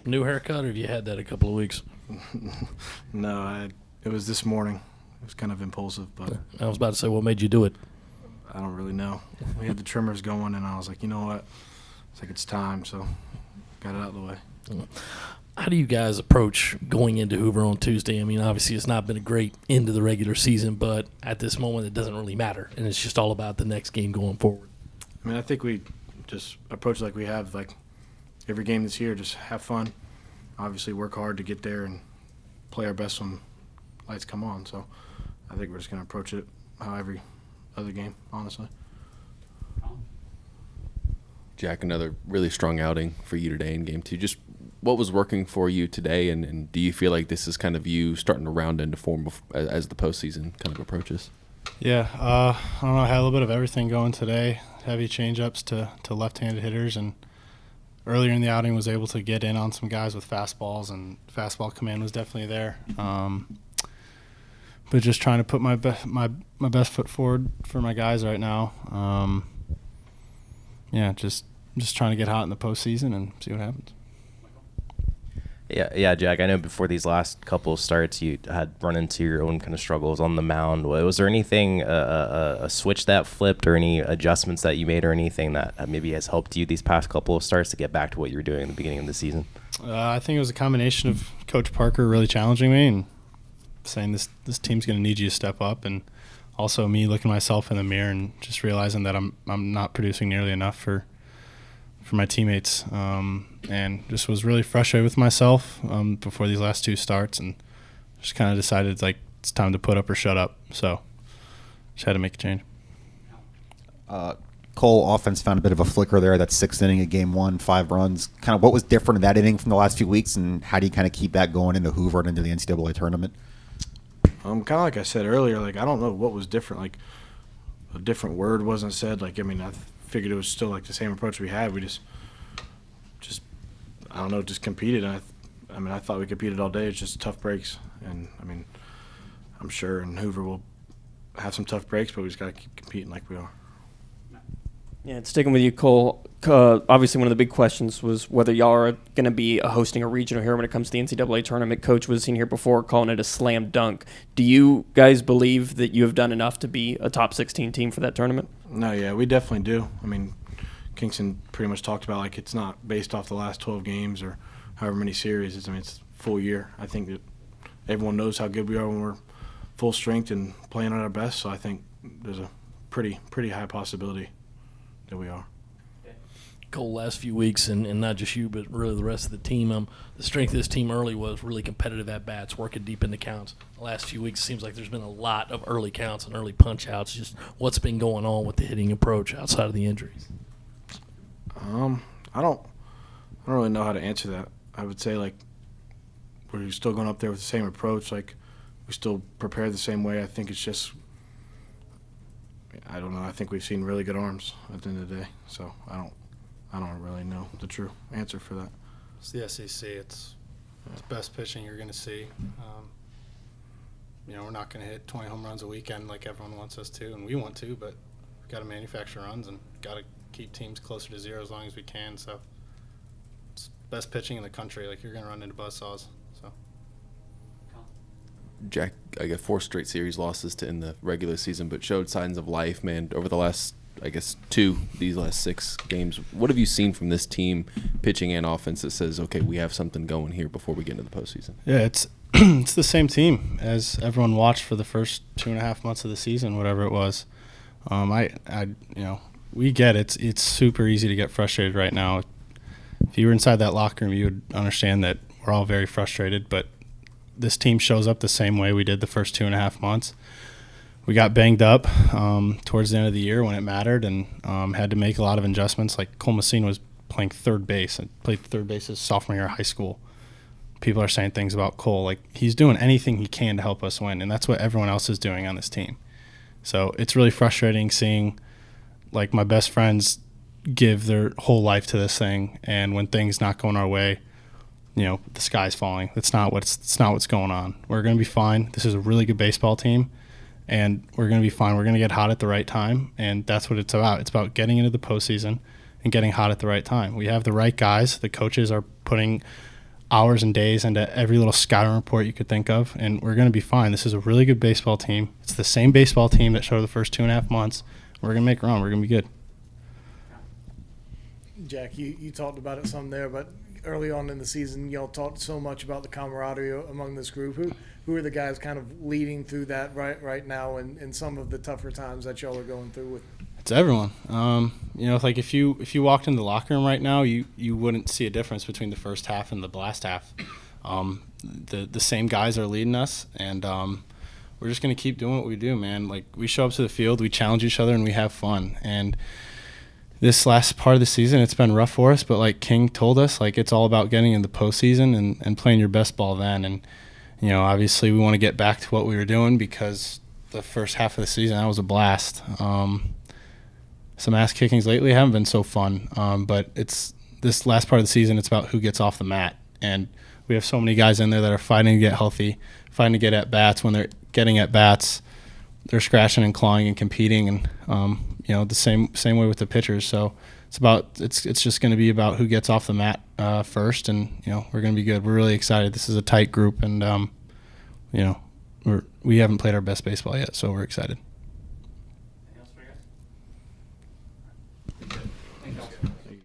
new haircut, or have you had that a couple of weeks? No, it was this morning. It was kind of impulsive, but I was about to say, what made you do it? I don't really know. We had the trimmers going, and I was like, you know what? It's time, so got it out of the way. How do you guys approach going into Hoover on Tuesday? I mean, obviously it's not been a great end of the regular season, but at this moment it doesn't really matter, and it's just all about the next game going forward. I mean, I think we just approach it like we have, like every game this year, just have fun. Obviously work hard to get there and play our best when lights come on. So I think we're just going to approach it how every other game, honestly. Jack, another really strong outing for you today in Game 2. Just what was working for you today, and do you feel like this is kind of you starting to round into form as the postseason kind of approaches? Yeah, I don't know. I had a little bit of everything going today. Heavy change-ups to left-handed hitters, and earlier in the outing was able to get in on some guys with fastballs, and fastball command was definitely there. But just trying to put my best foot forward for my guys right now. Just trying to get hot in the postseason and see what happens. Yeah, Jack, I know before these last couple of starts you had run into your own kind of struggles on the mound. Was there anything, a switch that flipped, or any adjustments that you made, or anything that maybe has helped you these past couple of starts to get back to what you were doing at the beginning of the season? I think it was a combination of Coach Parker really challenging me and saying this team's going to need you to step up, and also me looking myself in the mirror and just realizing that I'm not producing nearly enough for my teammates, and just was really frustrated with myself before these last two starts, and just kind of decided it's time to put up or shut up. So just had to make a change. Cole, offense found a bit of a flicker there. That sixth inning of Game 1, 5 runs. Kind of what was different in that inning from the last few weeks, and how do you kind of keep that going into Hoover and into the NCAA tournament? Kind of like I said earlier, I don't know what was different. A different word wasn't said. I figured it was still the same approach we had. We just I don't know, just competed. And I thought we competed all day. It's just tough breaks. And I'm sure in Hoover we'll have some tough breaks, but we just got to keep competing like we are. Yeah, and sticking with you, Cole, obviously one of the big questions was whether y'all are going to be hosting a regional here when it comes to the NCAA tournament. Coach was in here before calling it a slam dunk. Do you guys believe that you have done enough to be a top 16 team for that tournament? No, yeah, we definitely do. Kingston pretty much talked about it's not based off the last 12 games or however many series. It's a full year. I think that everyone knows how good we are when we're full strength and playing at our best, so I think there's a pretty high possibility that we are. Cole, last few weeks, and not just you, but really the rest of the team, the strength of this team early was really competitive at-bats, working deep in the counts. The last few weeks, it seems like there's been a lot of early counts and early punch-outs. Just what's been going on with the hitting approach outside of the injuries? I don't really know how to answer that. I would say, we're still going up there with the same approach. We still prepare the same way. I think it's just I don't know. I think we've seen really good arms at the end of the day. So I don't really know the true answer for that. It's the SEC. It's the best pitching you're going to see. We're not going to hit 20 home runs a weekend like everyone wants us to, and we want to, but we've got to manufacture runs and got to keep teams closer to zero as long as we can. So it's best pitching in the country. You're going to run into buzzsaws. So. Jack, I got 4 straight series losses to end the regular season, but showed signs of life, man, over the last, these last 6 games. What have you seen from this team, pitching and offense, that says, okay, we have something going here before we get into the postseason? Yeah, it's it's the same team as everyone watched for the first 2.5 months of the season, whatever it was. We get it. It's super easy to get frustrated right now. If you were inside that locker room, you would understand that we're all very frustrated, but this team shows up the same way we did the first 2.5 months. We got banged up towards the end of the year when it mattered, and had to make a lot of adjustments. Cole Messina was playing third base. I played third base his sophomore year of high school. People are saying things about Cole. He's doing anything he can to help us win, and that's what everyone else is doing on this team. So it's really frustrating seeing my best friends give their whole life to this thing, and when things not going our way, the sky's falling. It's not what's going on. We're going to be fine. This is a really good baseball team, and we're going to be fine. We're going to get hot at the right time, and that's what it's about. It's about getting into the postseason and getting hot at the right time. We have the right guys. The coaches are putting hours and days into every little scouting report you could think of, and we're going to be fine. This is a really good baseball team. It's the same baseball team that showed the first 2.5 months. We're going to make a run. We're going to be good. Jack, you talked about it some there, but early on in the season, y'all talked so much about the camaraderie among this group. Who are the guys kind of leading through that right now in some of the tougher times that y'all are going through with? It's everyone. Like if you walked in the locker room right now, you wouldn't see a difference between the first half and the last half. The same guys are leading us, and we're just gonna keep doing what we do, man. Like, we show up to the field, we challenge each other, and we have fun. And this last part of the season, it's been rough for us, but like King told us, like, it's all about getting in the postseason and playing your best ball then. And obviously we want to get back to what we were doing, because the first half of the season, that was a blast. Some ass kickings lately haven't been so fun, but it's this last part of the season, it's about who gets off the mat. And we have so many guys in there that are fighting to get healthy, fighting to get at bats. When they're getting at bats, they're scratching and clawing and competing, and the same way with the pitchers. So it's just going to be about who gets off the mat first, and we're going to be good. We're really excited. This is a tight group, and we haven't played our best baseball yet, so we're excited.